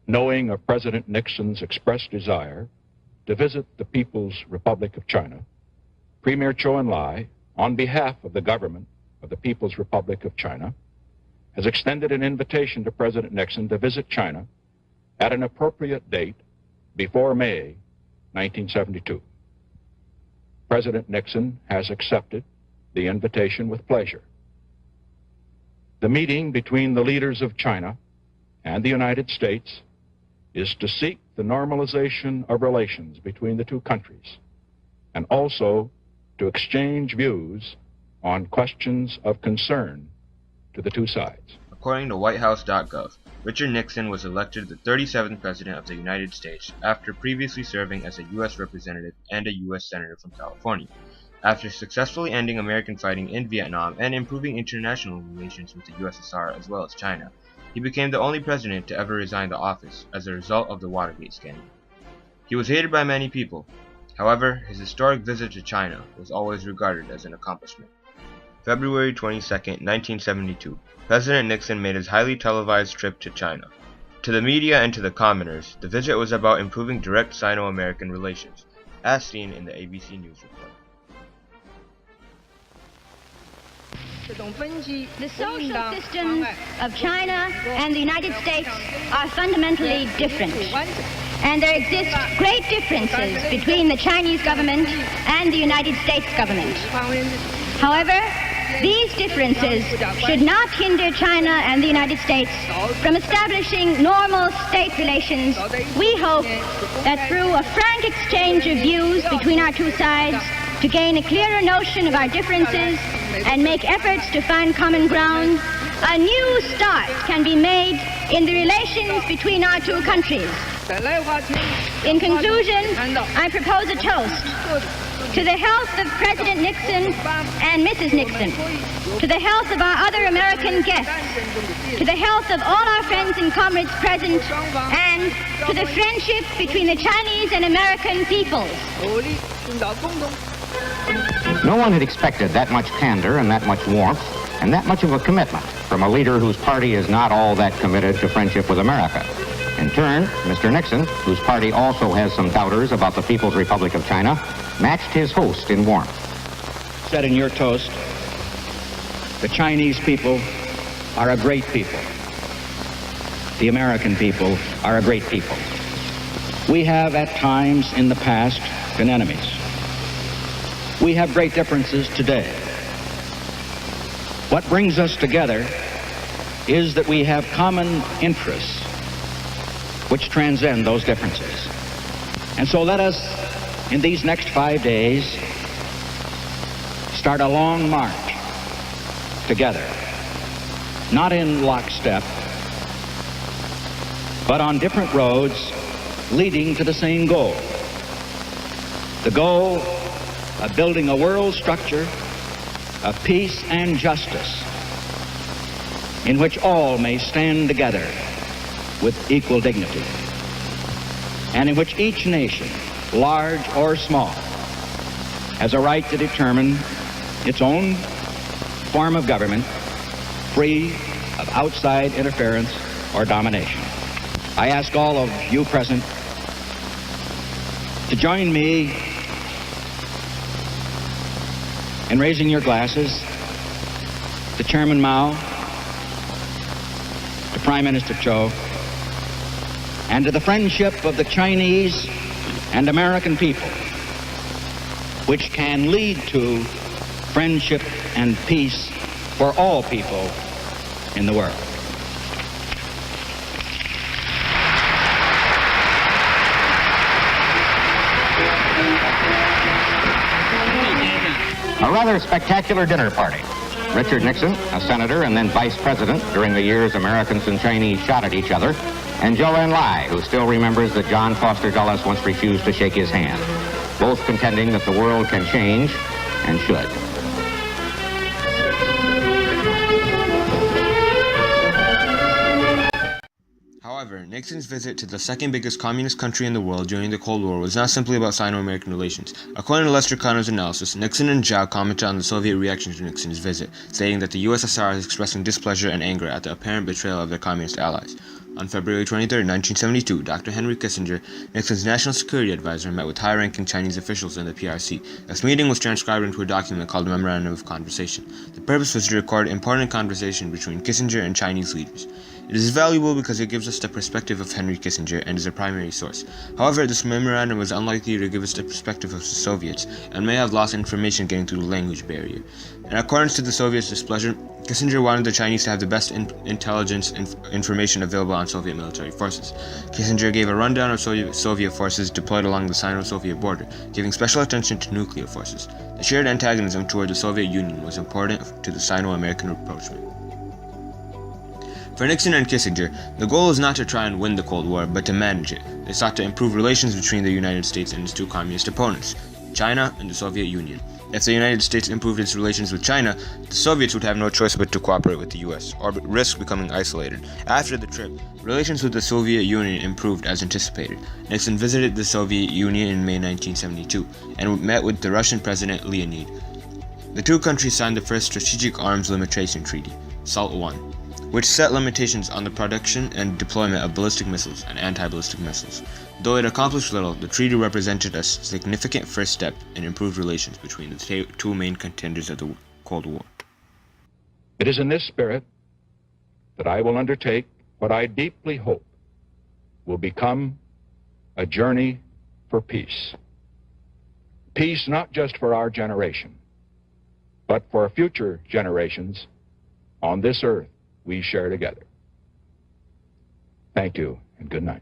knowing of President Nixon's expressed desire to visit the People's Republic of China, Premier Zhou Enlai, on behalf of the government of the People's Republic of China, has extended an invitation to President Nixon to visit China at an appropriate date before May 1972. President Nixon has accepted the invitation with pleasure. The meeting between the leaders of China and the United States is to seek the normalization of relations between the two countries and also to exchange views on questions of concern to the two sides. According to WhiteHouse.gov, Richard Nixon was elected the 37th President of the United States after previously serving as a U.S. Representative and a U.S. Senator from California. After successfully ending American fighting in Vietnam and improving international relations with the USSR as well as China, he became the only president to ever resign the office as a result of the Watergate scandal. He was hated by many people. However, his historic visit to China was always regarded as an accomplishment. February 22, 1972, President Nixon made his highly televised trip to China. To the media and to the commoners, the visit was about improving direct Sino-American relations, as seen in the ABC News report. The social systems of China and the United States are fundamentally different, and there exist great differences between the Chinese government and the United States government. However, these differences should not hinder China and the United States from establishing normal state relations. We hope that through a frank exchange of views between our two sides, to gain a clearer notion of our differences and make efforts to find common ground, a new start can be made in the relations between our two countries. In conclusion, I propose a toast to the health of President Nixon and Mrs. Nixon, to the health of our other American guests, to the health of all our friends and comrades present, and to the friendship between the Chinese and American peoples. No one had expected that much candor and that much warmth and that much of a commitment from a leader whose party is not all that committed to friendship with America. In turn, Mr. Nixon, whose party also has some doubters about the People's Republic of China, matched his host in warmth. Said in your toast, the Chinese people are a great people. The American people are a great people. We have at times in the past been enemies. We have great differences today. What brings us together is that we have common interests which transcend those differences. And so let us, in these next 5 days, start a long march together, not in lockstep, but on different roads leading to the same goal. The goal of building a world structure of peace and justice in which all may stand together with equal dignity, and in which each nation, large or small, has a right to determine its own form of government, free of outside interference or domination. I ask all of you present to join me in raising your glasses to Chairman Mao, to Prime Minister Zhou, and to the friendship of the Chinese and American people, which can lead to friendship and peace for all people in the world. A rather spectacular dinner party. Richard Nixon, a senator and then vice president during the years Americans and Chinese shot at each other, and Zhou Enlai, who still remembers that John Foster Dulles once refused to shake his hand, both contending that the world can change and should. However, Nixon's visit to the second biggest communist country in the world during the Cold War was not simply about Sino-American relations. According to Lester Connor's analysis, Nixon and Zhou commented on the Soviet reaction to Nixon's visit, stating that the USSR is expressing displeasure and anger at the apparent betrayal of their communist allies. On February 23, 1972, Dr. Henry Kissinger, Nixon's national security advisor, met with high-ranking Chinese officials in the PRC. This meeting was transcribed into a document called a Memorandum of Conversation. The purpose was to record important conversation between Kissinger and Chinese leaders. It is valuable because it gives us the perspective of Henry Kissinger and is a primary source. However, this memorandum was unlikely to give us the perspective of the Soviets and may have lost information getting through the language barrier. In accordance to the Soviets' displeasure, Kissinger wanted the Chinese to have the best intelligence information available on Soviet military forces. Kissinger gave a rundown of Soviet forces deployed along the Sino-Soviet border, giving special attention to nuclear forces. The shared antagonism toward the Soviet Union was important to the Sino-American rapprochement. For Nixon and Kissinger, the goal is not to try and win the Cold War, but to manage it. They sought to improve relations between the United States and its two communist opponents, China and the Soviet Union. If the United States improved its relations with China, the Soviets would have no choice but to cooperate with the US, or risk becoming isolated. After the trip, relations with the Soviet Union improved as anticipated. Nixon visited the Soviet Union in May 1972, and met with the Russian President Leonid. The two countries signed the first Strategic Arms Limitation Treaty, SALT I, which set limitations on the production and deployment of ballistic missiles and anti-ballistic missiles. Though it accomplished little, the treaty represented a significant first step in improved relations between the two main contenders of the Cold War. It is in this spirit that I will undertake what I deeply hope will become a journey for peace. Peace not just for our generation, but for future generations on this earth we share together. Thank you and good night.